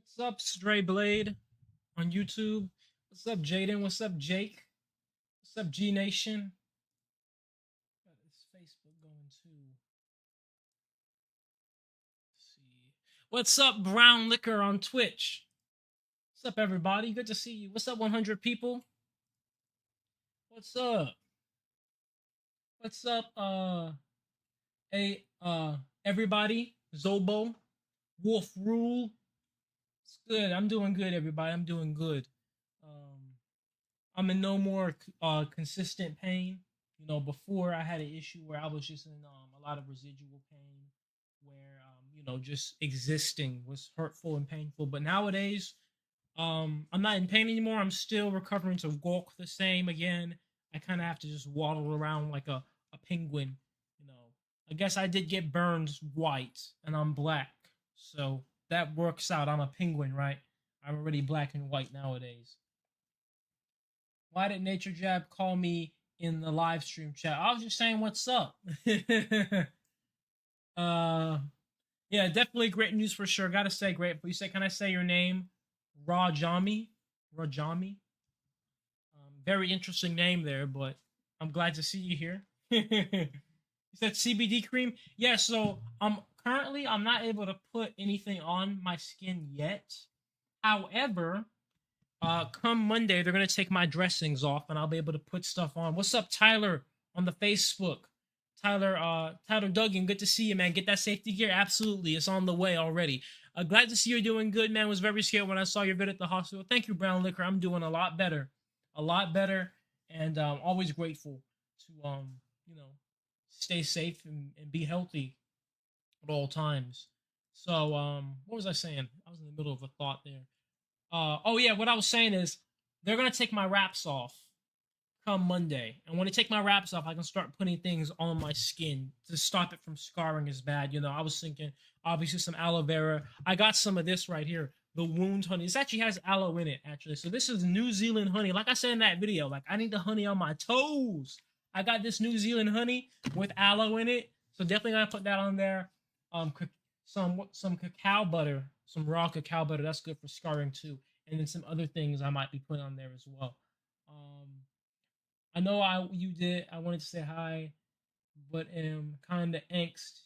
What's up, Stray Blade on YouTube? What's up, Jaden? What's up, Jake? What's up, G Nation? Got this Facebook going too. Let's see. What's up, Brown Liquor on Twitch? What's up, everybody? Good to see you. What's up, 100 people? What's up? What's up, everybody? Zobo, Wolf Rule. It's good. I'm doing good, everybody. I'm doing good. I'm in no more consistent pain. You know, before I had an issue where I was just in a lot of residual pain, where you know, just existing was hurtful and painful. But nowadays, I'm not in pain anymore. I'm still recovering to walk the same again. I kind of have to just waddle around like a penguin. You know, I guess I did get burned white, and I'm black, so that works out. I'm a penguin, right? I'm already black and white nowadays. Why did NatureJab call me in the live stream chat? I was just saying what's up. Yeah, definitely great news for sure. Gotta say great. But you say, can I say your name? Rajami. Rajami. Very interesting name there, but I'm glad to see you here. You said CBD cream? Yeah, so I'm not able to put anything on my skin yet. However, come Monday, they're gonna take my dressings off, and I'll be able to put stuff on. What's up, Tyler, on the Facebook? Tyler Duggan, good to see you, man. Get that safety gear. Absolutely, it's on the way already. Glad to see you're doing good, man. Was very scared when I saw your vid at the hospital. Thank you, Brown Liquor. I'm doing a lot better, and always grateful to you know, stay safe and be healthy at all times. So what was I saying? I was in the middle of a thought there. Oh yeah, what I was saying is they're gonna take my wraps off come Monday, and when they take my wraps off, I can start putting things on my skin to stop it from scarring as bad. You know, I was thinking obviously some aloe vera. I got some of this right here, the wound honey. This actually has aloe in it, actually. So this is New Zealand honey. Like I said in that video, like I need the honey on my toes. I got this New Zealand honey with aloe in it, so definitely gotta put that on there. Some cacao butter, some raw cacao butter. That's good for scarring too. And then some other things I might be putting on there as well. I know you did. I wanted to say hi, but am kind of angst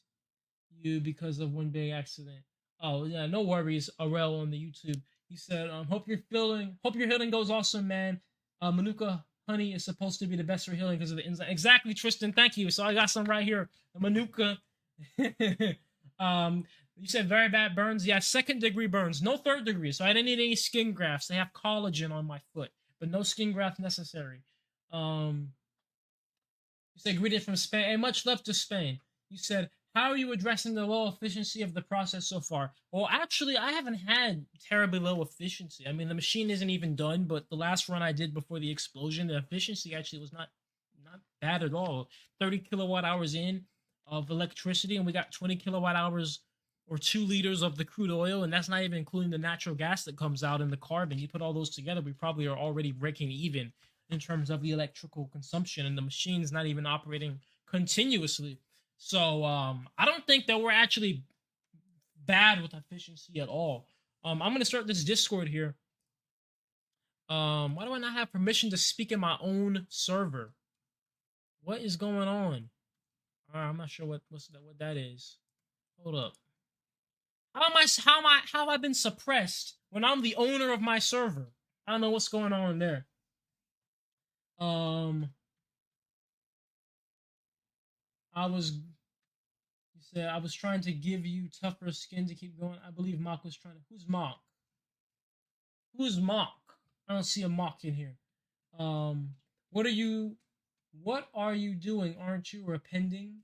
you because of one big accident. Oh yeah, no worries. Arel on the YouTube. He said, hope your healing goes awesome, man. Manuka honey is supposed to be the best for healing because of the enzyme. Exactly, Tristan. Thank you. So I got some right here. The Manuka. You said very bad burns. Yeah, 2nd-degree burns. No 3rd-degree. So I didn't need any skin grafts. They have collagen on my foot, but no skin graft necessary. You said greeted from Spain. Hey, much love to Spain. You said, how are you addressing the low efficiency of the process so far? Well, actually, I haven't had terribly low efficiency. I mean, the machine isn't even done, but the last run I did before the explosion, the efficiency actually was not bad at all. 30 kilowatt hours in of electricity, and we got 20 kilowatt hours or 2 liters of the crude oil, and that's not even including the natural gas that comes out and the carbon. You put all those together, we probably are already breaking even in terms of the electrical consumption, and the machine's not even operating continuously. So I don't think that we're actually bad with efficiency at all. I'm gonna start this Discord here. Why do I not have permission to speak in my own server? What is going on? I'm not sure what that is. Hold up. How have I been suppressed when I'm the owner of my server? I don't know what's going on there. You said I was trying to give you tougher skin to keep going. I believe Mock was trying to. Who's Mock? Who's Mock? I don't see a Mock in here. What are you doing? Aren't you repenting?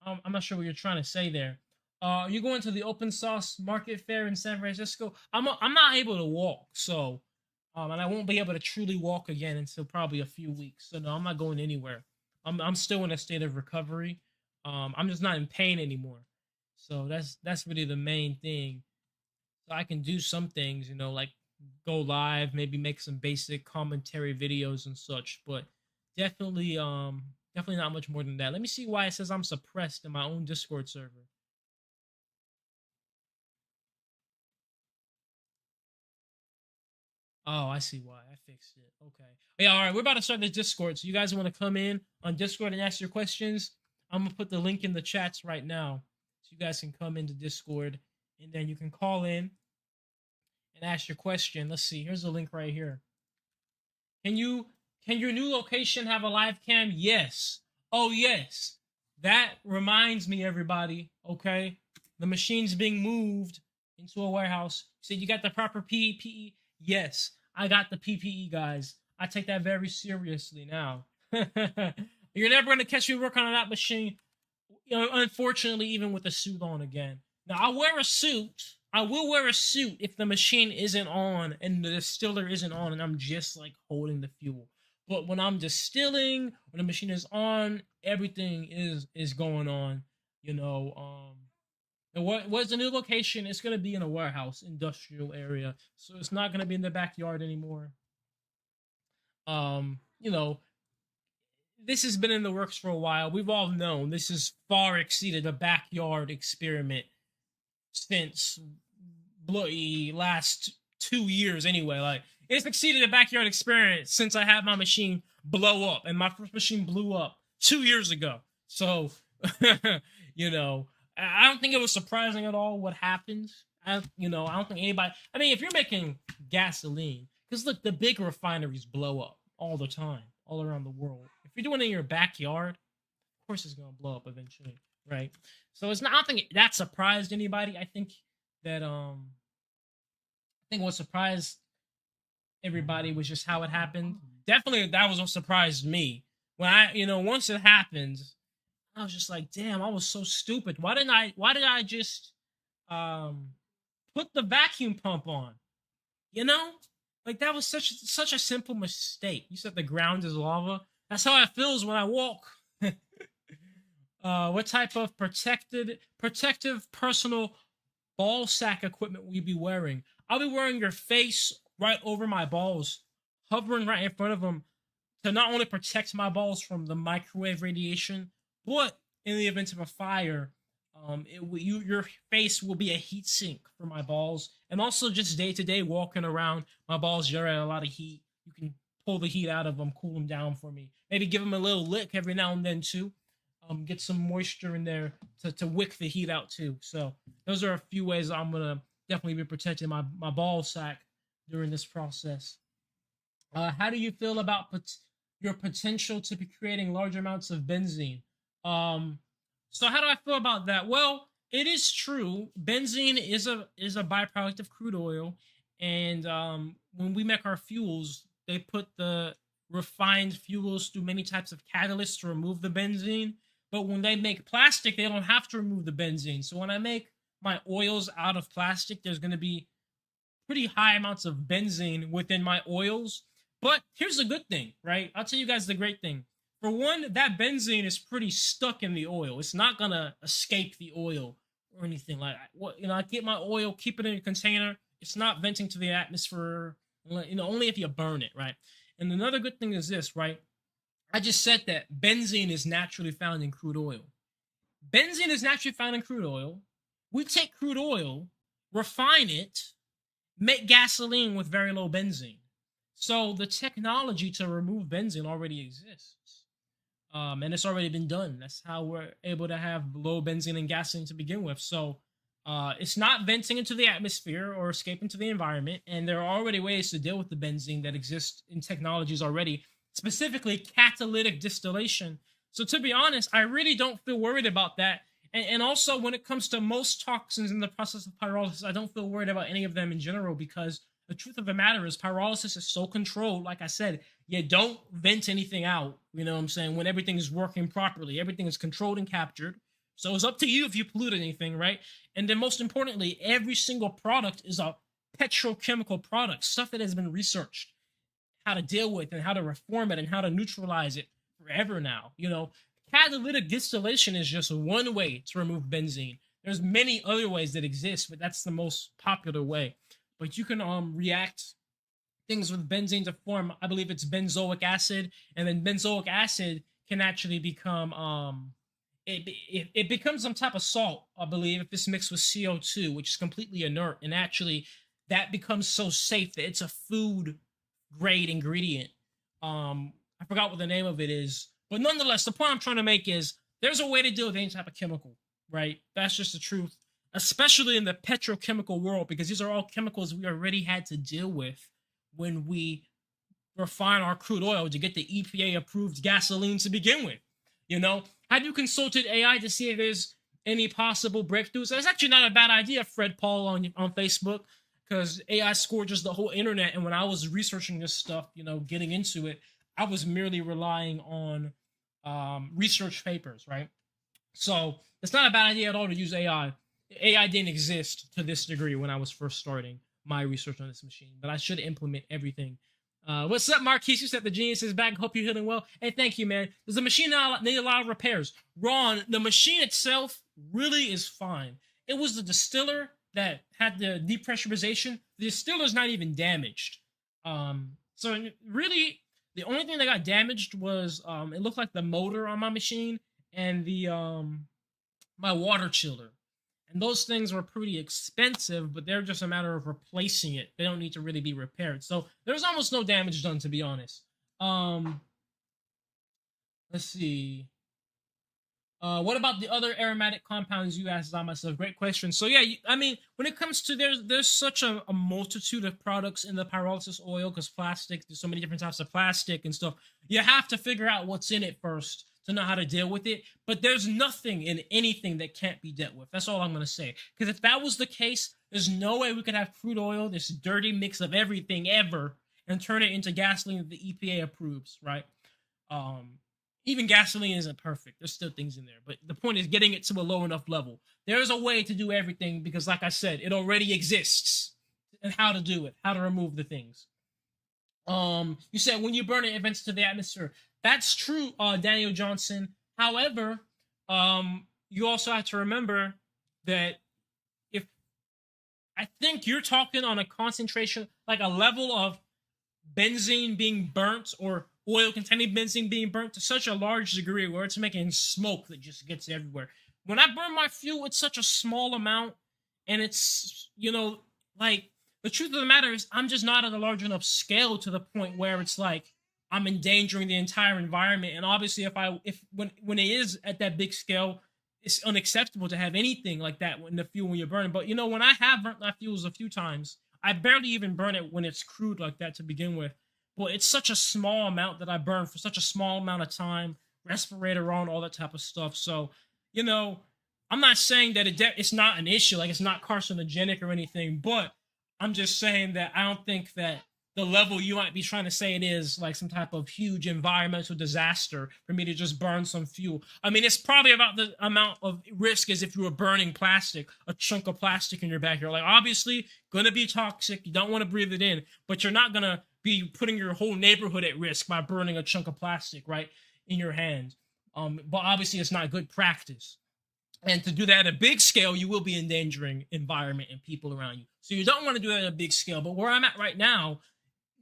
I'm not sure what you're trying to say there. You're going to the Open Sauce Market Fair in San Francisco. I'm not able to walk, so and I won't be able to truly walk again until probably a few weeks. So no, I'm not going anywhere. I'm still in a state of recovery. I'm just not in pain anymore. So that's really the main thing. So I can do some things, you know, like go live, maybe make some basic commentary videos and such, but definitely not much more than that. Let me see why it says I'm suppressed in my own Discord server. Oh, I see why. I fixed it. Okay. Yeah, all right. We're about to start the Discord. So you guys want to come in on Discord and ask your questions? I'm gonna put the link in the chats right now, so you guys can come into Discord, and then you can call in and ask your question. Let's see. Here's the link right here. Can you can your new location have a live cam? Yes. Oh yes. That reminds me, everybody. Okay, the machine's being moved into a warehouse. So you got the proper PPE? Yes, I got the PPE, guys. I take that very seriously now. You're never gonna catch me working on that machine. You know, unfortunately, even with a suit on again. Now I'll wear a suit. I will wear a suit if the machine isn't on and the distiller isn't on and I'm just like holding the fuel. But when I'm distilling, when the machine is on, everything is going on. You know, and what's the new location? It's gonna be in a warehouse, industrial area, so it's not gonna be in the backyard anymore. You know, this has been in the works for a while. We've all known this has far exceeded a backyard experiment since bloody last 2 years anyway. Like it's exceeded a backyard experience since I had my machine blow up, and my first machine blew up 2 years ago. So, you know, I don't think it was surprising at all what happened. I don't think anybody. I mean, if you're making gasoline, because look, the big refineries blow up all the time, all around the world. If you're doing it in your backyard, of course it's gonna blow up eventually, right? So it's not. I don't think that surprised anybody. I think that what surprised everybody was just how it happened. Definitely, that was what surprised me when once it happened, I was just like, damn, I was so stupid. Why did I just put the vacuum pump on? You know, like that was such a simple mistake. You said the ground is lava. That's how it feels when I walk. What type of protective personal ball sack equipment will you be wearing? I'll be wearing your face right over my balls, hovering right in front of them to not only protect my balls from the microwave radiation, but in the event of a fire, your face will be a heat sink for my balls, and also just day to day walking around, my balls generate a lot of heat. You can pull the heat out of them, cool them down for me. Maybe give them a little lick every now and then too. Get some moisture in there to wick the heat out too. So those are a few ways I'm gonna definitely be protecting my ball sack during this process. How do you feel about your potential to be creating large amounts of benzene? So how do I feel about that? Well, it is true. Benzene is a byproduct of crude oil, and when we make our fuels, they put the refined fuels through many types of catalysts to remove the benzene. But when they make plastic, they don't have to remove the benzene. So when I make my oils out of plastic, there's going to be pretty high amounts of benzene within my oils. But here's the good thing, right? I'll tell you guys the great thing. For one, that benzene is pretty stuck in the oil. It's not going to escape the oil or anything like that. I get my oil, keep it in a container. It's not venting to the atmosphere, only if you burn it, right? And another good thing is this, right? I just said that benzene is naturally found in crude oil. Benzene is naturally found in crude oil. We take crude oil, refine it, make gasoline with very low benzene. So the technology to remove benzene already exists. And it's already been done. That's how we're able to have low benzene and gasoline to begin with. So it's not venting into the atmosphere or escaping to the environment. And there are already ways to deal with the benzene that exist in technologies already, specifically catalytic distillation. So to be honest, I really don't feel worried about that. And also, when it comes to most toxins in the process of pyrolysis, I don't feel worried about any of them in general, because the truth of the matter is pyrolysis is so controlled. Like I said, you don't vent anything out, you know what I'm saying, when everything is working properly. Everything is controlled and captured. So it's up to you if you pollute anything, right? And then most importantly, every single product is a petrochemical product, stuff that has been researched how to deal with and how to reform it and how to neutralize it forever now. Catalytic distillation is just one way to remove benzene. There's many other ways that exist, but that's the most popular way. But you can react things with benzene to form, I believe it's benzoic acid, and then benzoic acid can actually become it becomes some type of salt, I believe, if it's mixed with CO2, which is completely inert, and actually that becomes so safe that it's a food grade ingredient. I forgot what the name of it is, but nonetheless, the point I'm trying to make is there's a way to deal with any type of chemical, right? That's just the truth, especially in the petrochemical world, because these are all chemicals we already had to deal with when we refine our crude oil to get the EPA approved gasoline to begin with. You know, have you consulted AI to see if there's any possible breakthroughs? That's actually not a bad idea, Fred Paul on Facebook, because AI scourges the whole internet. And when I was researching this stuff, you know, getting into it, I was merely relying on research papers, right? So it's not a bad idea at all to use AI. AI didn't exist to this degree when I was first starting my research on this machine, but I should implement everything. What's up, Marquise? You said the genius is back. Hope you're healing well. Hey, thank you, man. Does the machine need a lot of repairs? Ron, the machine itself really is fine. It was the distiller that had the depressurization. The distiller's not even damaged. So really, the only thing that got damaged was it looked like the motor on my machine and the my water chiller. And those things were pretty expensive, but they're just a matter of replacing it. They don't need to really be repaired. So there's almost no damage done, to be honest. Let's see. What about the other aromatic compounds you asked on myself? Great question. So yeah, I mean, when it comes to there's such a multitude of products in the pyrolysis oil, because plastic, there's so many different types of plastic and stuff. You have to figure out what's in it first to know how to deal with it. But there's nothing in anything that can't be dealt with. That's all I'm going to say. Because if that was the case, there's no way we could have crude oil, this dirty mix of everything ever, and turn it into gasoline that the EPA approves, right? Even gasoline isn't perfect. There's still things in there. But the point is getting it to a low enough level. There's a way to do everything because, like I said, it already exists. And how to do it, how to remove the things. You said when you burn it, it vents to the atmosphere. That's true, Daniel Johnson. However, you also have to remember that I think you're talking on a concentration, like a level of benzene being burnt or oil containing benzene being burnt to such a large degree where it's making smoke that just gets everywhere. When I burn my fuel, it's such a small amount, and it's, you know, like, the truth of the matter is I'm just not at a large enough scale to the point where it's like I'm endangering the entire environment. And obviously when it is at that big scale, it's unacceptable to have anything like that in the fuel when you're burning. But you know, when I have burnt my fuels a few times, I barely even burn it when it's crude like that to begin with. But it's such a small amount that I burn for such a small amount of time, respirator on, all that type of stuff. So, you know, I'm not saying that it's not an issue, like it's not carcinogenic or anything, but I'm just saying that I don't think that the level you might be trying to say it is like some type of huge environmental disaster for me to just burn some fuel. I mean, it's probably about the amount of risk as if you were burning plastic, a chunk of plastic in your backyard. Like, obviously, going to be toxic. You don't want to breathe it in, but you're not going to be putting your whole neighborhood at risk by burning a chunk of plastic, right, in your hand. But obviously, it's not good practice. And to do that at a big scale, you will be endangering environment and people around you. So you don't want to do that at a big scale. But where I'm at right now,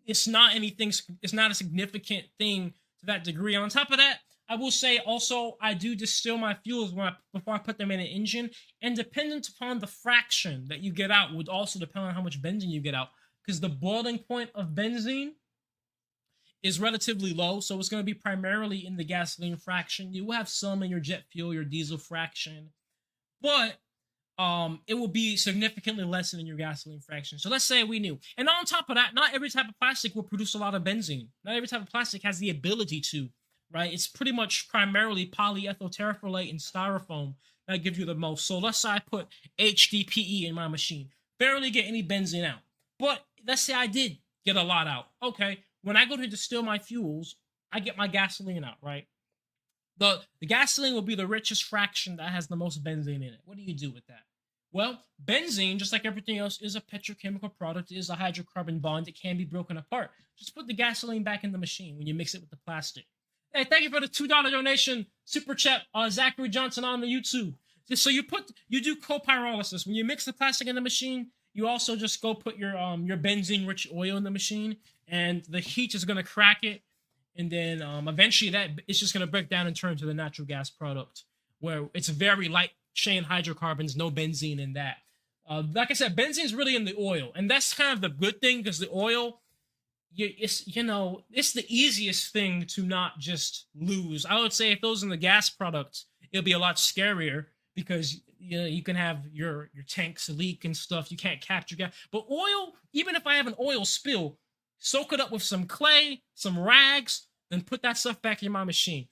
it's not a significant thing to that degree. On top of that, I will say also, I do distill my fuels before I put them in an engine. And dependent upon the fraction that you get out would also depend on how much benzene you get out. Because the boiling point of benzene is relatively low, so it's going to be primarily in the gasoline fraction. You will have some in your jet fuel, your diesel fraction, but it will be significantly less than your gasoline fraction. So let's say we knew. And on top of that, not every type of plastic will produce a lot of benzene. Not every type of plastic has the ability to, right? It's pretty much primarily polyethyl terephthalate and styrofoam that give you the most. So let's say I put HDPE in my machine. Barely get any benzene out. But let's say I did get a lot out. Okay, when I go to distill my fuels, I get my gasoline out, right? The gasoline will be the richest fraction that has the most benzene in it. What do you do with that? Well, benzene, just like everything else, is a petrochemical product. It is a hydrocarbon bond. It can be broken apart. Just put the gasoline back in the machine when you mix it with the plastic. Hey, thank you for the $2 donation, super chat, Zachary Johnson on the YouTube. So you do co-pyrolysis. When you mix the plastic in the machine, you also just go put your benzene-rich oil in the machine, and the heat is going to crack it, and then eventually it's just going to break down and turn to the natural gas product, where it's very light chain hydrocarbons, no benzene in that. Like I said, benzene's really in the oil, and that's kind of the good thing because the oil, it's the easiest thing to not just lose. I would say if those in the gas product, it'll be a lot scarier because you can have your tanks leak and stuff. You can't capture gas, but oil, even if I have an oil spill, soak it up with some clay, some rags, then put that stuff back in my machine.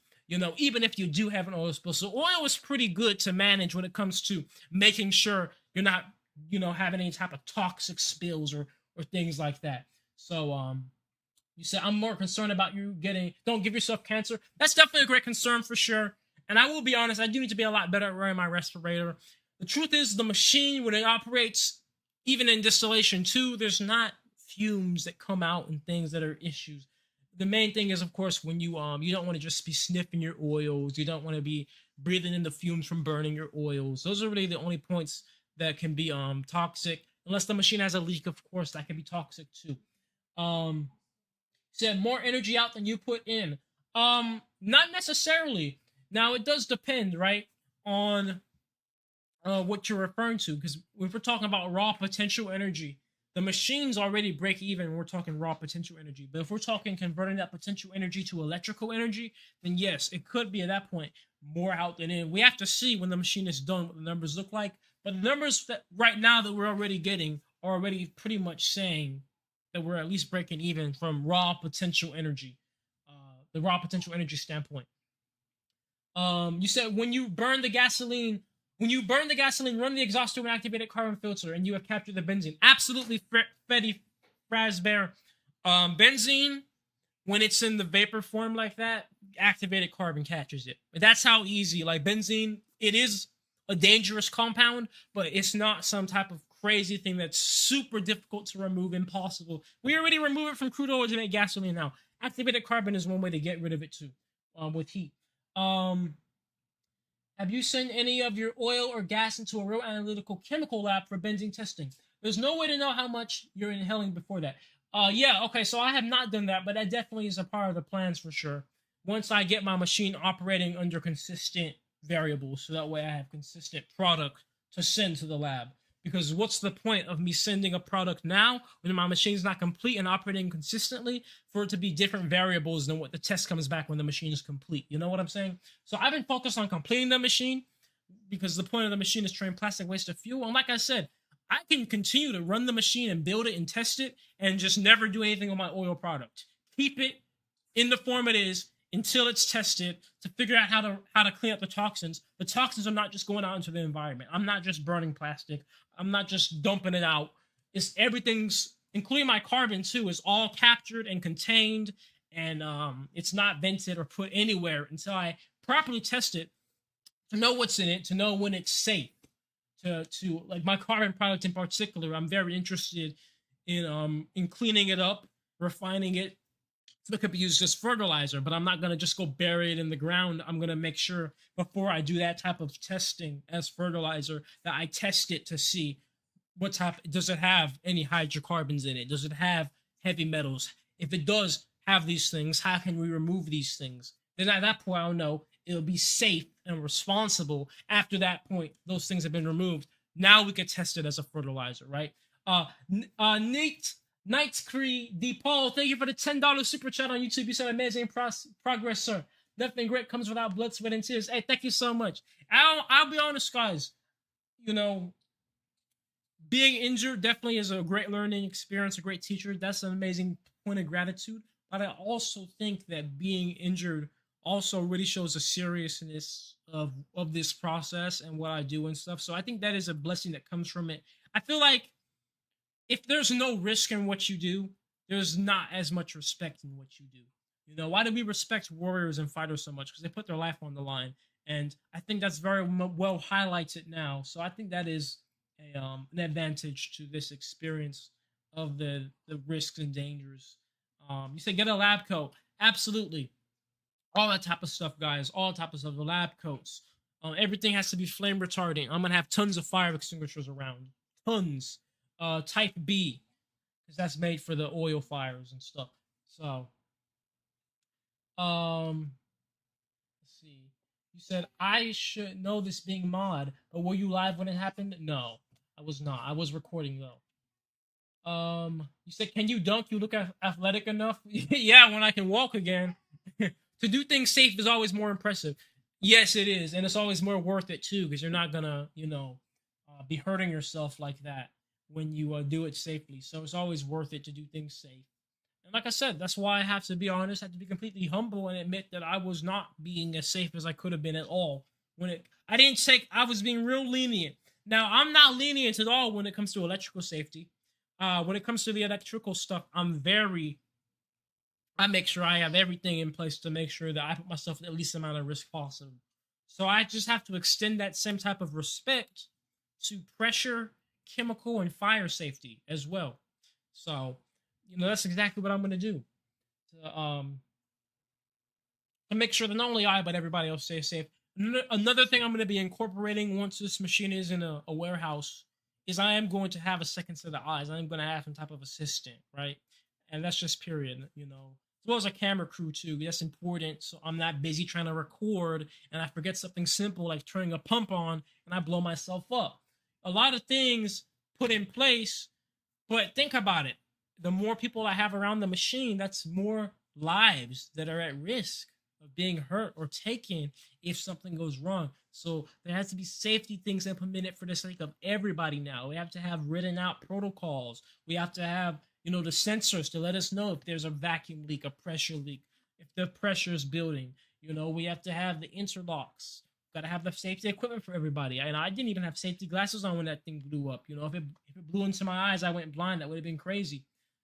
Even if you do have an oil spill, so oil is pretty good to manage when it comes to making sure you're not having any type of toxic spills or things like that. So you said I'm more concerned about you don't give yourself cancer. That's definitely a great concern for sure. And I will be honest, I do need to be a lot better at wearing my respirator. The truth is, the machine, when it operates, even in distillation too, there's not fumes that come out and things that are issues. The main thing is, of course, when you don't want to just be sniffing your oils. You don't want to be breathing in the fumes from burning your oils. Those are really the only points that can be toxic. Unless the machine has a leak, of course, that can be toxic too. Said more energy out than you put in. Not necessarily. Now it does depend, right, on what you're referring to. Because if we're talking about raw potential energy, the machines already break even when we're talking raw potential energy. But if we're talking converting that potential energy to electrical energy, then yes, it could be at that point more out than in. We have to see when the machine is done what the numbers look like. But the numbers that right now that we're already getting are already pretty much saying that we're at least breaking even from raw potential energy, the raw potential energy standpoint. You said when you burn the gasoline, run the exhaust through an activated carbon filter, and you have captured the benzene. Absolutely, Fetty Frasbear. Benzene, when it's in the vapor form like that, activated carbon catches it. That's how easy. Like benzene, it is a dangerous compound, but it's not some type of crazy thing that's super difficult to remove, impossible. We already remove it from crude oil to make gasoline now. Activated carbon is one way to get rid of it too, with heat. Have you sent any of your oil or gas into a real analytical chemical lab for benzene testing? There's no way to know how much you're inhaling before that. Yeah, okay, so I have not done that, but that definitely is a part of the plans for sure. Once I get my machine operating under consistent variables, so that way I have consistent product to send to the lab. Because what's the point of me sending a product now when my machine's not complete and operating consistently for it to be different variables than what the test comes back when the machine is complete? You know what I'm saying? So I've been focused on completing the machine because the point of the machine is turning plastic waste to fuel. And like I said, I can continue to run the machine and build it and test it and just never do anything on my oil product. Keep it in the form it is until it's tested to figure out how to clean up the toxins. The toxins are not just going out into the environment. I'm not just burning plastic. I'm not just dumping it out. It's everything's, including my carbon too, is all captured and contained, and it's not vented or put anywhere until I properly test it to know what's in it, to know when it's safe. To like my carbon product in particular, I'm very interested in cleaning it up, refining it, so it could be used as fertilizer, but I'm not going to just go bury it in the ground. I'm going to make sure before I do that type of testing as fertilizer that I test it to see what type, does it have any hydrocarbons in it? Does it have heavy metals? If it does have these things, how can we remove these things? Then at that point, I'll know it'll be safe and responsible. After that point, those things have been removed. Now we can test it as a fertilizer, right? Nate Knights Cree D Paul, thank you for the $10 super chat on YouTube. You said amazing progress, sir. Nothing great comes without blood, sweat, and tears. Hey, thank you so much. I'll be honest, guys. Being injured definitely is a great learning experience, a great teacher. That's an amazing point of gratitude. But I also think that being injured also really shows the seriousness of this process and what I do and stuff. So I think that is a blessing that comes from it. I feel like if there's no risk in what you do, there's not as much respect in what you do. Why do we respect warriors and fighters so much? Because they put their life on the line. And I think that's very well highlighted now. So I think that is an advantage to this experience of the risks and dangers. You said get a lab coat. Absolutely. All that type of stuff, guys. All type of stuff. The lab coats. Everything has to be flame retardant. I'm going to have tons of fire extinguishers around. Tons. Type B, because that's made for the oil fires and stuff. So, let's see. You said I should know this being mod, but were you live when it happened? No, I was not. I was recording though. You said, can you dunk? You look athletic enough? Yeah, when I can walk again. To do things safe is always more impressive. Yes, it is, and it's always more worth it too, because you're not gonna, be hurting yourself like that when you do it safely. So it's always worth it to do things safe. And like I said, that's why I have to be honest, I have to be completely humble and admit that I was not being as safe as I could have been at all. I was being real lenient. Now, I'm not lenient at all when it comes to electrical safety. When it comes to the electrical stuff, I make sure I have everything in place to make sure that I put myself at the least amount of risk possible. So I just have to extend that same type of respect to pressure, chemical, and fire safety as well. So, that's exactly what I'm going to do to make sure that not only I, but everybody else stays safe. Another thing I'm going to be incorporating once this machine is in a warehouse is I am going to have a second set of eyes. I'm going to have some type of assistant, right? And that's just period, as well as a camera crew too. That's important, so I'm not busy trying to record and I forget something simple like turning a pump on and I blow myself up. A lot of things put in place, but think about it. The more people I have around the machine, that's more lives that are at risk of being hurt or taken if something goes wrong. So there has to be safety things implemented for the sake of everybody now. We have to have written out protocols. We have to have, the sensors to let us know if there's a vacuum leak, a pressure leak, if the pressure is building. We have to have the interlocks. Got to have the safety equipment for everybody. And I didn't even have safety glasses on when that thing blew up. If it blew into my eyes, I went blind. That would have been crazy.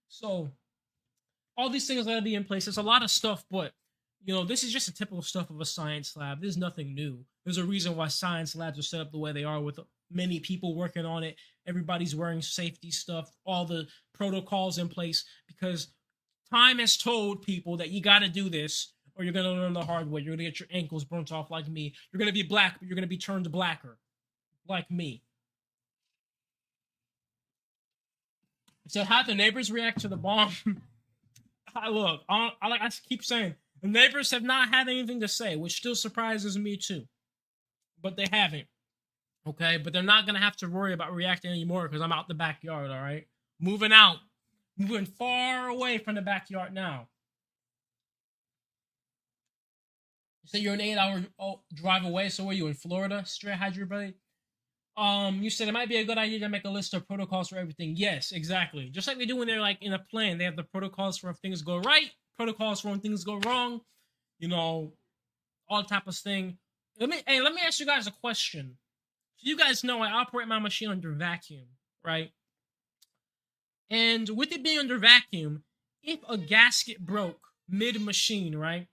So all these things got to be in place. There's a lot of stuff, but this is just a typical stuff of a science lab. There's nothing new. There's a reason why science labs are set up the way they are with many people working on it. Everybody's wearing safety stuff, all the protocols in place, because time has told people that you got to do this or you're going to learn the hard way. You're going to get your ankles burnt off like me. You're going to be black, but you're going to be turned blacker like me. So how the neighbors react to the bomb? Look, I keep saying, the neighbors have not had anything to say, which still surprises me too. But they haven't. Okay? But they're not going to have to worry about reacting anymore because I'm out the backyard, all right? Moving out. Moving far away from the backyard now. You say you're an 8-hour drive away, so were you in Florida? Straight hydrated? You said it might be a good idea to make a list of protocols for everything. Yes, exactly. Just like they do when they're like in a plane. They have the protocols for if things go right, protocols for when things go wrong, all type of thing. Let me ask you guys a question. So you guys know I operate my machine under vacuum, right? And with it being under vacuum, if a gasket broke mid-machine, right,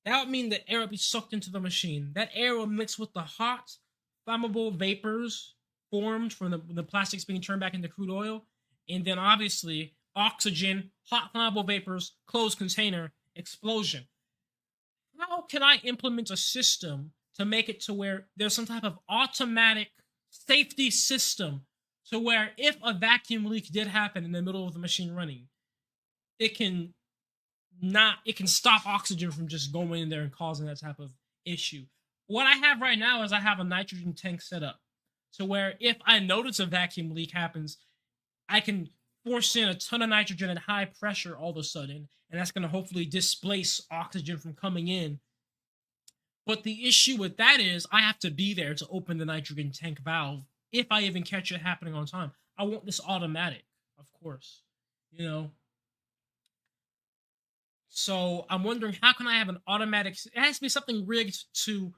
that would mean the air would be sucked into the machine. That air will mix with the hot, flammable vapors formed from the plastics being turned back into crude oil. And then obviously, oxygen, hot flammable vapors, closed container, explosion. How can I implement a system to make it to where there's some type of automatic safety system to where if a vacuum leak did happen in the middle of the machine running, it can stop oxygen from just going in there and causing that type of issue. What I have right now is I have a nitrogen tank set up to where if I notice a vacuum leak happens, I can force in a ton of nitrogen at high pressure all of a sudden, and that's going to hopefully displace oxygen from coming in. But the issue with that is I have to be there to open the nitrogen tank valve if I even catch it happening on time. I want this automatic, of course, So I'm wondering, how can I have an automatic? It has to be something rigged to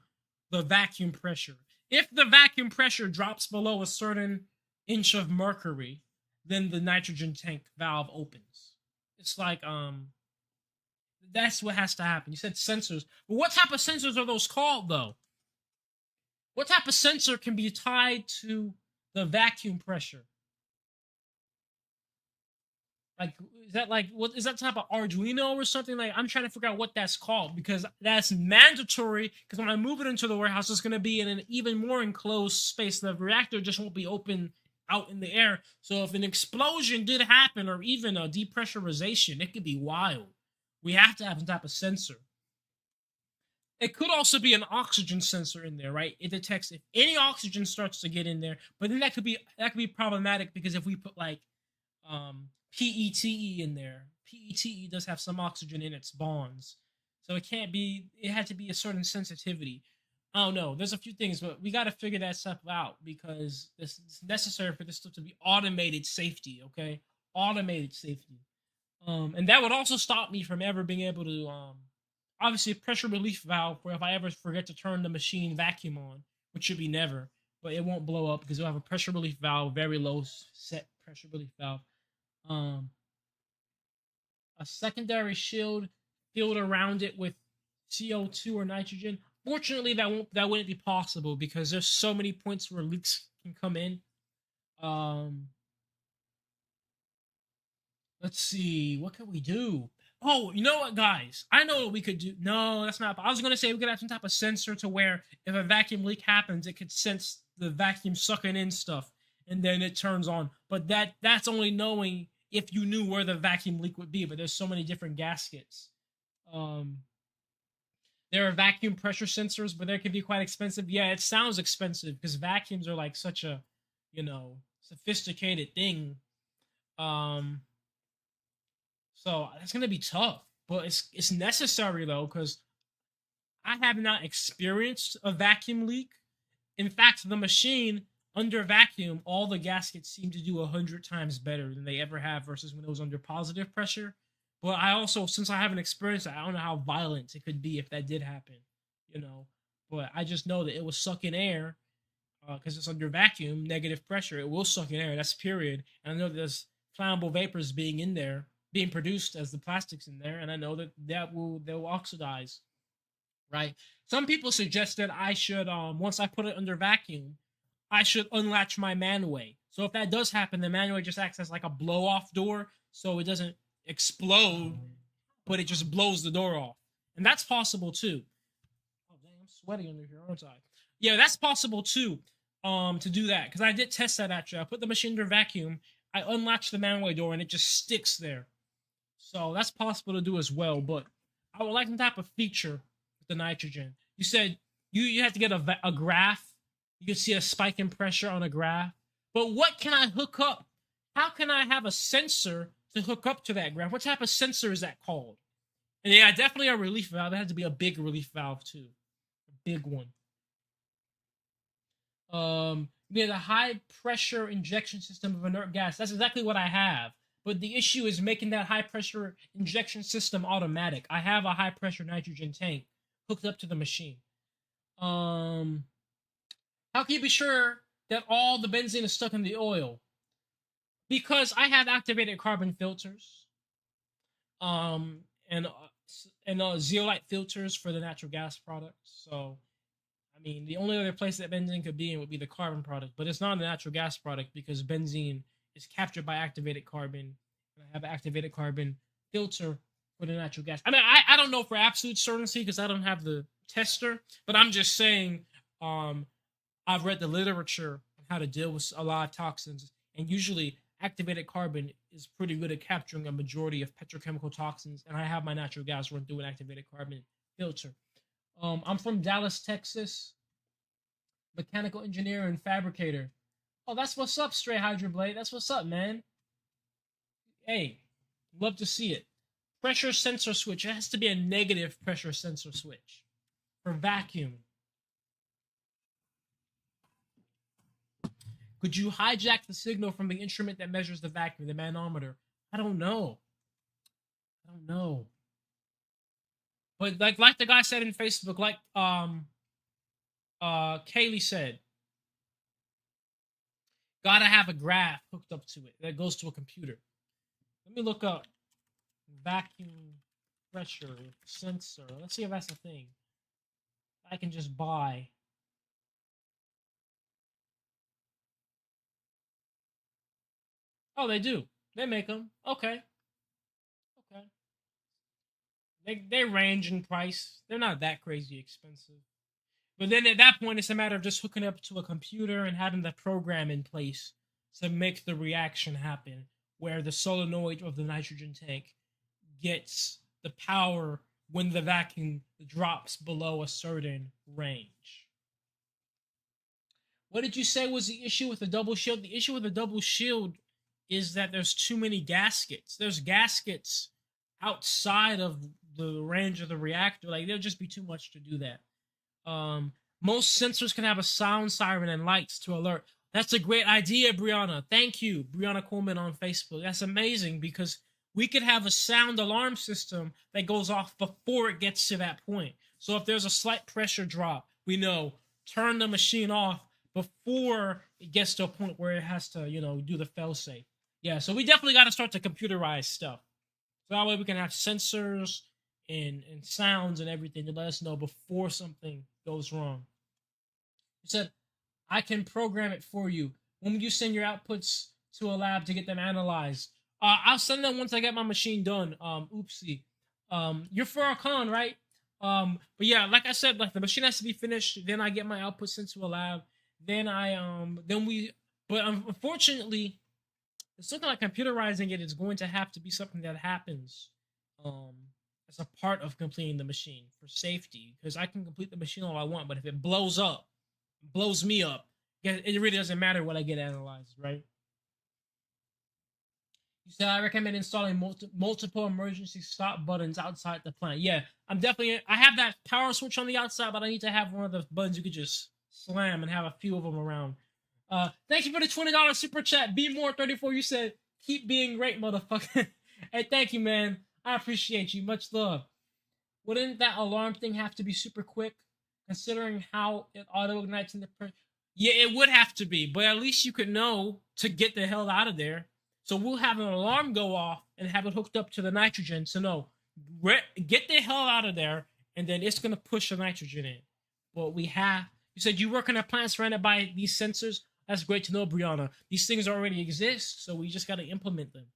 the vacuum pressure. If the vacuum pressure drops below a certain inch of mercury, then the nitrogen tank valve opens. It's like, that's what has to happen. You said sensors. But what type of sensors are those called, though? What type of sensor can be tied to the vacuum pressure? Like, is that like, what is that type of Arduino or something? Like, I'm trying to figure out what that's called because that's mandatory. Because when I move it into the warehouse, it's going to be in an even more enclosed space. The reactor just won't be open out in the air. So if an explosion did happen or even a depressurization, it could be wild. We have to have some type of sensor. It could also be an oxygen sensor in there, right? It detects if any oxygen starts to get in there, but then that could be problematic because if we put like PETE in there, PETE does have some oxygen in its bonds, so it can't be. It had to be a certain sensitivity. I don't know. There's a few things, but we got to figure that stuff out because it's necessary for this stuff to be automated safety. Okay, automated safety. And that would also stop me from ever being able to obviously a pressure relief valve where if I ever forget to turn the machine vacuum on, which should be never, but it won't blow up because it'll have a pressure relief valve, very low set pressure relief valve. Um, a secondary shield filled around it with CO2 or nitrogen. Fortunately, that wouldn't be possible because there's so many points where leaks can come in. Let's see, what can we do? Oh, you know what, guys? I know what we could do. No, that's not. I was gonna say we could have some type of sensor to where if a vacuum leak happens, it could sense the vacuum sucking in stuff, and then it turns on. But that's only knowing if you knew where the vacuum leak would be. But there's so many different gaskets. Um, there are vacuum pressure sensors, but they can be quite expensive. Yeah, it sounds expensive because vacuums are like such a, sophisticated thing. Um, so that's gonna be tough, but it's necessary though because I have not experienced a vacuum leak. In fact, the machine under vacuum, all the gaskets seem to do 100 times better than they ever have versus when it was under positive pressure. But I also, since I haven't experienced it, I don't know how violent it could be if that did happen, you know. But I just know that it was sucking air because it's under vacuum, negative pressure. It will suck in air. That's period. And I know there's flammable vapors being in there, being produced as the plastics in there, and I know that they'll oxidize. Right. Some people suggest that I should, once I put it under vacuum, I should unlatch my manway. So if that does happen, the manway just acts as like a blow off door, so it doesn't explode, but it just blows the door off, and that's possible too. Oh dang, I'm sweaty under here, aren't I? Yeah, that's possible too. To do that because I did test that actually. I put the machine under vacuum, I unlatched the manway door, and it just sticks there. So that's possible to do as well. But I would like some type of feature with the nitrogen. You said you have to get a graph. You can see a spike in pressure on a graph. But what can I hook up? How can I have a sensor to hook up to that graph? What type of sensor is that called? And yeah, definitely a relief valve. It had to be a big relief valve too, a big one. Yeah, the high pressure injection system of inert gas. That's exactly what I have. But the issue is making that high pressure injection system automatic. I have a high pressure nitrogen tank hooked up to the machine. How can you be sure that all the benzene is stuck in the oil? Because I have activated carbon filters, um, and zeolite filters for the natural gas products. So, I mean, the only other place that benzene could be in would be the carbon product, but it's not a natural gas product because benzene is captured by activated carbon. And I have an activated carbon filter for the natural gas. I mean, I don't know for absolute certainty because I don't have the tester, but I'm just saying, I've read the literature on how to deal with a lot of toxins, and usually activated carbon is pretty good at capturing a majority of petrochemical toxins, and I have my natural gas run through an activated carbon filter. I'm from Dallas, Texas, mechanical engineer and fabricator. Oh, that's what's up, Stray Hydroblade. That's what's up, man. Hey, love to see it. Pressure sensor switch. It has to be a negative pressure sensor switch for vacuum. Could you hijack the signal from the instrument that measures the vacuum, the manometer? I don't know. I don't know. But like the guy said in Facebook, like Kaylee said, gotta have a graph hooked up to it that goes to a computer. Let me look up vacuum pressure sensor. Let's see if that's a thing I can just buy. Oh, they do. They make them. Okay. Okay. They range in price. They're not that crazy expensive. But then at that point, it's a matter of just hooking up to a computer and having the program in place to make the reaction happen, where the solenoid of the nitrogen tank gets the power when the vacuum drops below a certain range. What did you say was the issue with the double shield? The issue with the double shield is that there's too many gaskets. There's gaskets outside of the range of the reactor. Like, there'll just be too much to do that. Most sensors can have a sound siren and lights to alert. That's a great idea, Brianna. Thank you, Brianna Coleman on Facebook. That's amazing, because we could have a sound alarm system that goes off before it gets to that point. So if there's a slight pressure drop, we know, turn the machine off before it gets to a point where it has to, do the fail-safe. Yeah, so we definitely got to start to computerize stuff. So that way we can have sensors and sounds and everything to let us know before something goes wrong. You said, I can program it for you. When will you send your outputs to a lab to get them analyzed? I'll send them once I get my machine done. Oopsie. You're Farrakhan, right? But yeah, like I said, like the machine has to be finished. Then I get my output sent to a lab. But unfortunately, something like computerizing it is going to have to be something that happens, as a part of completing the machine for safety. Because I can complete the machine all I want, but if it blows me up, it really doesn't matter what I get analyzed, right? You said I recommend installing multiple emergency stop buttons outside the plant. Yeah, I have that power switch on the outside, but I need to have one of the buttons you could just slam and have a few of them around. Thank you for the $20 super chat. Be more 34. You said keep being great, motherfucker. Hey, thank you, man. I appreciate you. Much love. Wouldn't that alarm thing have to be super quick, considering how it auto ignites in the Yeah, it would have to be, but at least you could know to get the hell out of there. So we'll have an alarm go off and have it hooked up to the nitrogen. So no, get the hell out of there, and then it's gonna push the nitrogen in. But you said you work in a plant surrounded by these sensors. That's great to know, Brianna. These things already exist, so we just got to implement them.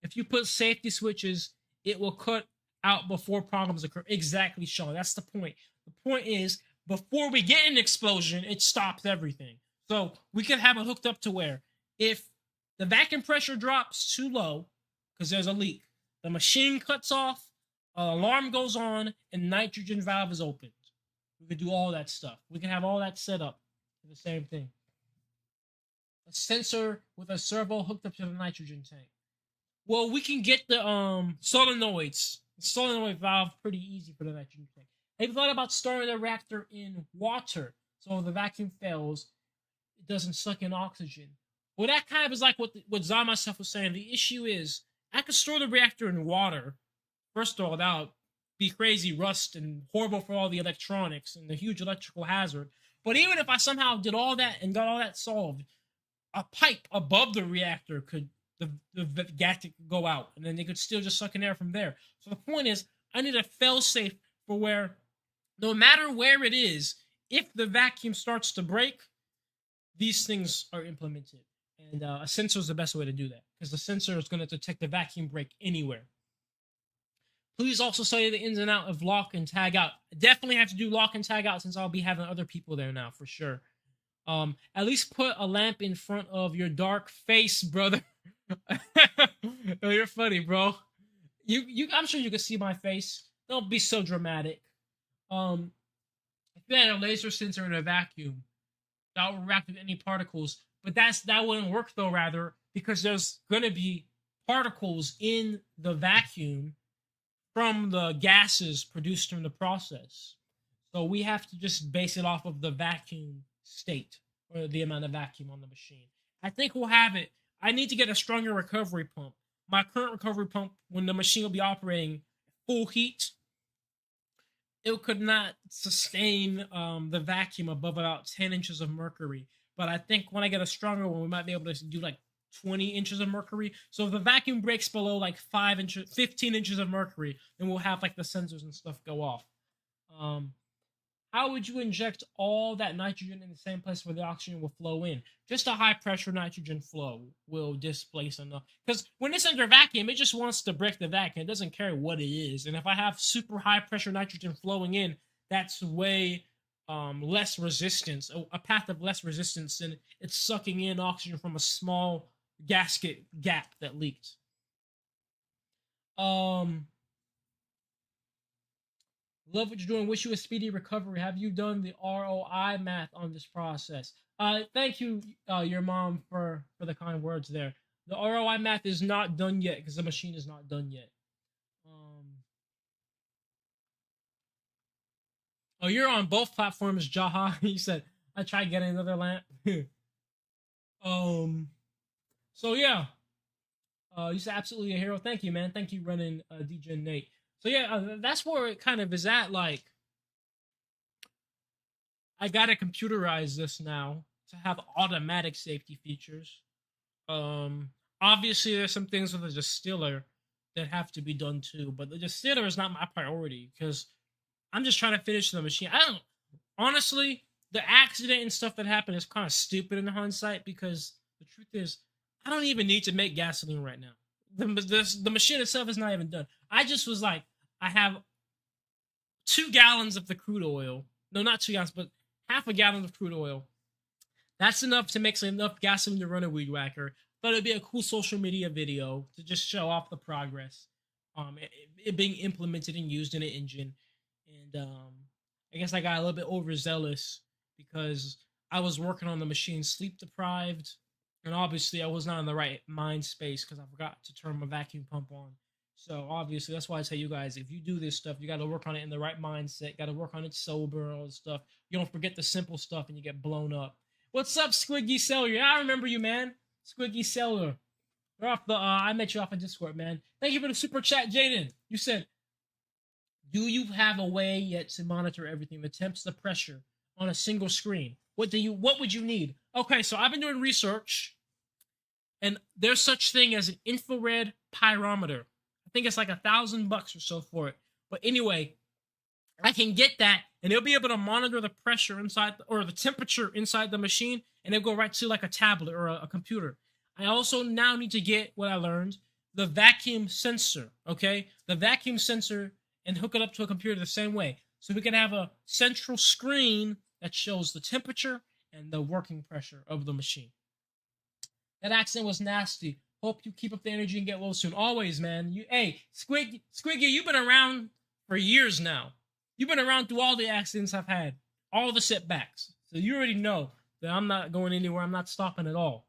If you put safety switches, it will cut out before problems occur. Exactly, Sean. That's the point. The point is, before we get an explosion, it stops everything. So we could have it hooked up to where if the vacuum pressure drops too low because there's a leak, the machine cuts off, an alarm goes on, and nitrogen valve is opened. We could do all that stuff. We can have all that set up for the same thing. A sensor with a servo hooked up to the nitrogen tank. Well, we can get the solenoid valve pretty easy for the nitrogen tank. Have you thought about storing the reactor in water so if the vacuum fails, it doesn't suck in oxygen? Well, that kind of is like what Zah myself was saying. The issue is I could store the reactor in water. First of all, that would be crazy rust and horrible for all the electronics and the huge electrical hazard. But even if I somehow did all that and got all that solved, a pipe above the reactor could the gas could go out, and then they could still just suck in air from there. So the point is, I need a fail-safe for where, no matter where it is, if the vacuum starts to break, these things are implemented. And a sensor is the best way to do that, because the sensor is going to detect the vacuum break anywhere. Please also say the ins and outs of lock and tag out. I definitely have to do lock and tag out since I'll be having other people there now, for sure. At least put a lamp in front of your dark face, brother. Oh, you're funny, bro. I'm sure you can see my face. Don't be so dramatic. If you had a laser sensor in a vacuum, that would react with any particles. But that wouldn't work though, rather, because there's gonna be particles in the vacuum from the gases produced from the process. So we have to just base it off of the vacuum state or the amount of vacuum on the machine. I think we'll have it. I need to get a stronger recovery pump. My current recovery pump, when the machine will be operating full heat, it could not sustain the vacuum above about 10 inches of mercury. But I think when I get a stronger one, we might be able to do like 20 inches of mercury. So if the vacuum breaks below like 15 inches of mercury, then we'll have like the sensors and stuff go off. How would you inject all that nitrogen in the same place where the oxygen will flow in? Just a high pressure nitrogen flow will displace enough. Because when it's under vacuum, it just wants to break the vacuum. It doesn't care what it is. And if I have super high pressure nitrogen flowing in, that's way less resistance, a path of less resistance than it's sucking in oxygen from a small gasket gap that leaked. Love what you're doing. Wish you a speedy recovery. Have you done the ROI math on this process? Thank you, your mom, for the kind words there. The ROI math is not done yet because the machine is not done yet. Oh, you're on both platforms, Jaha. He said, I tried getting another lamp. um, so yeah. You said absolutely a hero. Thank you, man. Thank you, running DJ Nate. So yeah, that's where it kind of is at. Like, I gotta computerize this now to have automatic safety features. Obviously, there's some things with the distiller that have to be done too, but the distiller is not my priority because I'm just trying to finish the machine. I don't honestly, the accident and stuff that happened is kind of stupid in hindsight because the truth is, I don't even need to make gasoline right now. The machine itself is not even done. I just was like, I have 2 gallons of the crude oil. No, not 2 gallons, but half a gallon of crude oil. That's enough to make enough gasoline to run a weed whacker. But it'd be a cool social media video to just show off the progress. It being implemented and used in an engine. And I guess I got a little bit overzealous because I was working on the machine sleep deprived. And obviously I was not in the right mind space because I forgot to turn my vacuum pump on. So obviously that's why I tell you guys, if you do this stuff, you got to work on it in the right mindset. Got to work on it sober and all this stuff. You don't forget the simple stuff and you get blown up. What's up, Squiggy Seller? Yeah, I remember you, man. Squiggy Seller. We're off the. I met you off of Discord, man. Thank you for the super chat, Jaden. You said, "Do you have a way yet to monitor everything? The temps, the pressure on a single screen. What would you need?" Okay, so I've been doing research, and there's such thing as an infrared pyrometer. I think it's like $1,000 or so for it. But anyway, I can get that, and it'll be able to monitor the pressure inside or the temperature inside the machine, and it'll go right to like a tablet or a computer. I also now need to get what I learned, the vacuum sensor, okay? The vacuum sensor, and hook it up to a computer the same way. So we can have a central screen that shows the temperature and the working pressure of the machine. That accent was nasty. Hope you keep up the energy and get well soon. Always, man. Hey, Squiggy, you've been around for years now. You've been around through all the accidents I've had, all the setbacks. So you already know that I'm not going anywhere. I'm not stopping at all.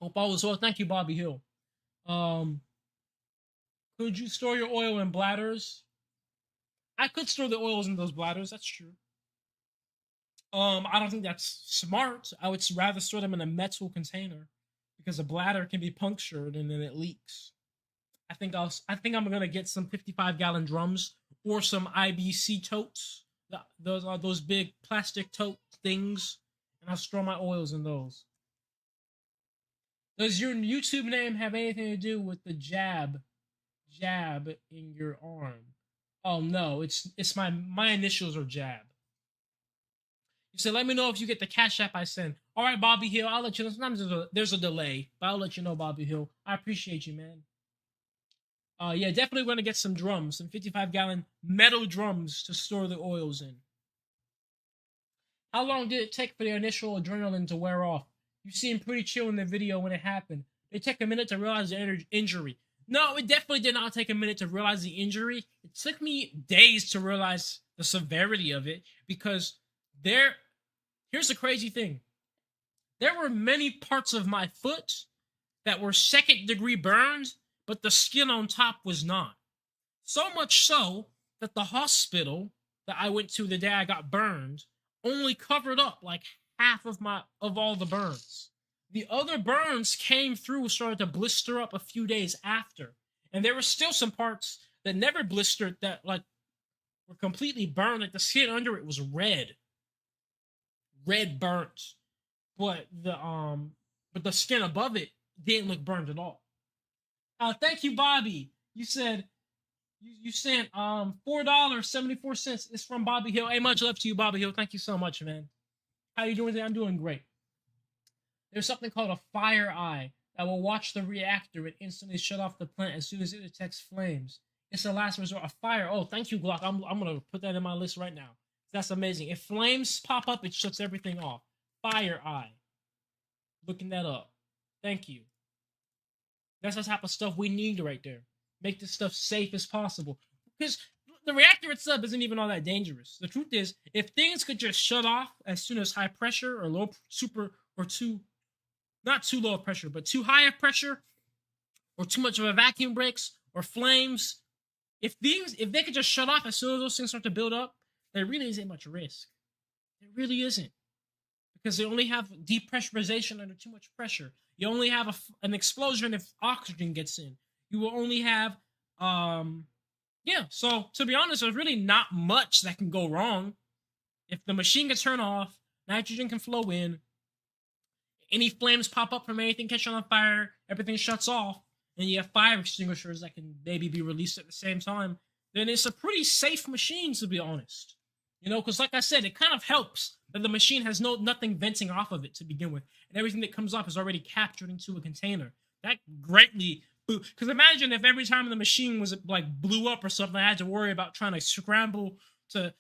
Hope all is well. Thank you, Bobby Hill. Could you store your oil in bladders? I could store the oils in those bladders. That's true. I don't think that's smart. I would rather store them in a metal container because a bladder can be punctured and then it leaks. I think I'm gonna get some 55-gallon drums or some IBC totes. Those are those big plastic tote things, and I'll store my oils in those. Does your YouTube name have anything to do with the jab in your arm? Oh no, it's my initials are Jab. You said, let me know if you get the Cash App I send. All right, Bobby Hill, I'll let you know. Sometimes there's a delay, but I'll let you know, Bobby Hill. I appreciate you, man. Yeah, definitely going to get some drums, some 55-gallon metal drums to store the oils in. How long did it take for the initial adrenaline to wear off? You seemed pretty chill in the video when it happened. It took a minute to realize the injury. No, it definitely did not take a minute to realize the injury. It took me days to realize the severity of it because here's the crazy thing. There were many parts of my foot that were second-degree burns, but the skin on top was not. So much so that the hospital that I went to the day I got burned only covered up like half of all the burns. The other burns came through, started to blister up a few days after. And there were still some parts that never blistered that like were completely burned. Like the skin under it was red burnt. But the skin above it didn't look burned at all. Thank you, Bobby. You said you sent $4.74. It's from Bobby Hill. Hey, much love to you, Bobby Hill. Thank you so much, man. How you doing today? I'm doing great. There's something called a fire eye that will watch the reactor and instantly shut off the plant as soon as it detects flames. It's the last resort. A fire. Oh, thank you, Glock. I'm gonna put that in my list right now. That's amazing. If flames pop up, it shuts everything off. Fire eye. Looking that up. Thank you. That's the type of stuff we need right there. Make this stuff safe as possible. Because the reactor itself isn't even all that dangerous. The truth is, if things could just shut off as soon as high pressure or low super or too, not too low of pressure, but too high of pressure or too much of a vacuum breaks or flames, if they could just shut off as soon as those things start to build up, there really isn't much risk. There really isn't, because they only have depressurization under too much pressure. You only have an explosion if oxygen gets in. You will only have so to be honest, there's really not much that can go wrong. If the machine gets turned off, nitrogen can flow in, any flames pop up from anything catching on fire, everything shuts off, and you have fire extinguishers that can maybe be released at the same time, then it's a pretty safe machine, to be honest. You know, because like I said, it kind of helps that the machine has nothing venting off of it to begin with, and everything that comes off is already captured into a container. That greatly, because imagine if every time the machine was like blew up or something, I had to worry about trying to scramble to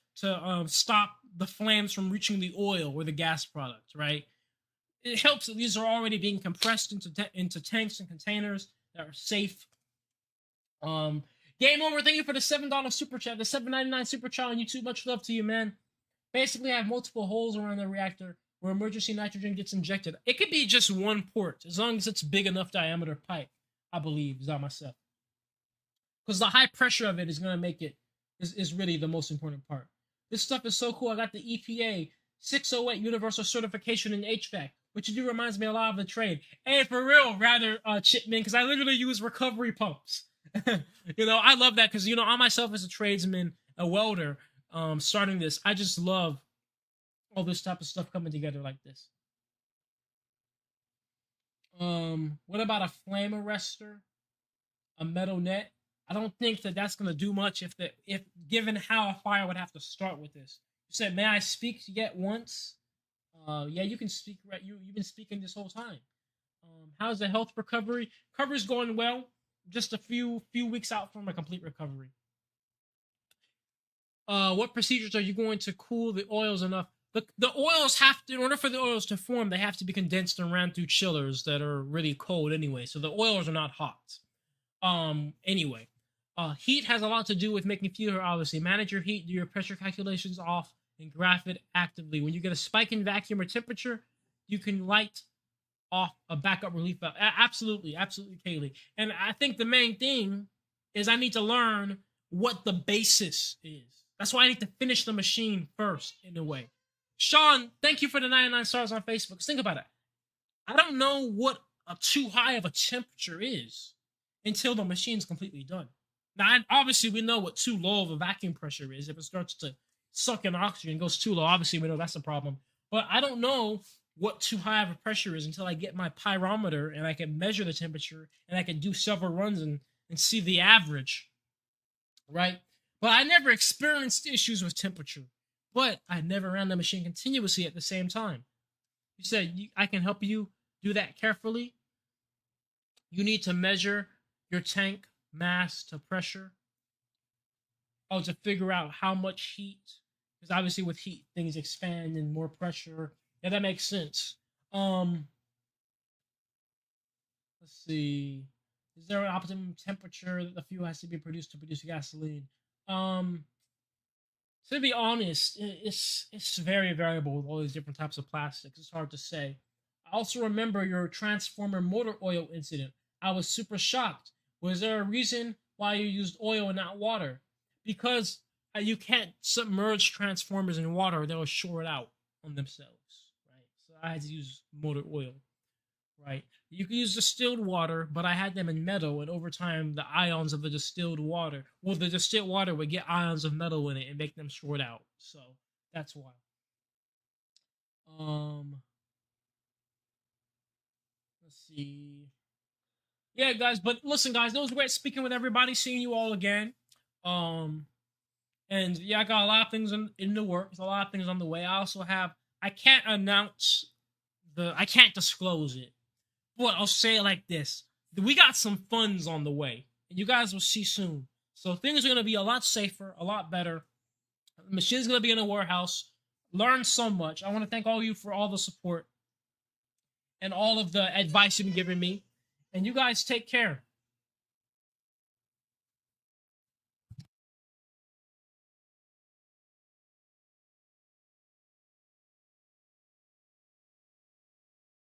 stop the flames from reaching the oil or the gas product, right? It helps that these are already being compressed into tanks and containers that are safe. Game over. Thank you for the $7 super chat, the $7.99 super chat on YouTube. Much love to you, man. Basically, I have multiple holes around the reactor where emergency nitrogen gets injected. It could be just one port, as long as it's big enough diameter pipe, I believe, is that myself. Because the high pressure of it is going to make it, is really the most important part. This stuff is so cool. I got the EPA 608 Universal Certification in HVAC, which do reminds me a lot of the trade. Hey, for real, rather, Chipman, because I literally use recovery pumps. You know, I love that because, you know, I myself as a tradesman, a welder, starting this, I just love all this type of stuff coming together like this. What about a flame arrestor? A metal net? I don't think that that's going to do much if given how a fire would have to start with this. You said, may I speak yet once? Yeah, you can speak. Right, you've been speaking this whole time. How's the health recovery? Recovery's going well. Just a few weeks out from a complete recovery. What procedures are you going to cool the oils enough? The oils have to, in order for the oils to form, they have to be condensed and ran through chillers that are really cold anyway. So the oils are not hot. Anyway, heat has a lot to do with making fuel, obviously. Manage your heat, do your pressure calculations off, and graph it actively. When you get a spike in vacuum or temperature, you can light off a backup relief valve. Absolutely, Kaylee. And I think the main thing is I need to learn what the basis is. That's why I need to finish the machine first, in a way. Sean, thank you for the 99 stars on Facebook. Think about it. I don't know what a too high of a temperature is until the machine's completely done. Now, obviously, we know what too low of a vacuum pressure is. If it starts to suck in oxygen and goes too low, obviously, we know that's a problem. But I don't know what too high of a pressure is until I get my pyrometer and I can measure the temperature and I can do several runs and see the average, right? But I never experienced issues with temperature, but I never ran the machine continuously at the same time. You said I can help you do that carefully. You need to measure your tank mass to pressure. Oh, to figure out how much heat, because obviously with heat things expand and more pressure. Yeah, that makes sense. Let's see. Is there an optimum temperature that the fuel has to be produced to produce gasoline? To be honest, it's very variable with all these different types of plastics. It's hard to say. I also remember your transformer motor oil incident. I was super shocked. Was there a reason why you used oil and not water? Because you can't submerge transformers in water; they'll short out on themselves. So I had to use motor oil, right? You can use distilled water, but I had them in metal, and over time, the ions of the distilled water would get ions of metal in it and make them short out. So that's why. Let's see. Yeah, guys, but listen, guys, it was great speaking with everybody, seeing you all again. And yeah, I got a lot of things in the works, a lot of things on the way. I can't disclose it, but I'll say it like this. We got some funds on the way, and you guys will see soon. So things are going to be a lot safer, a lot better. The machine's going to be in a warehouse. Learn so much. I want to thank all of you for all the support and all of the advice you've been giving me. And you guys take care.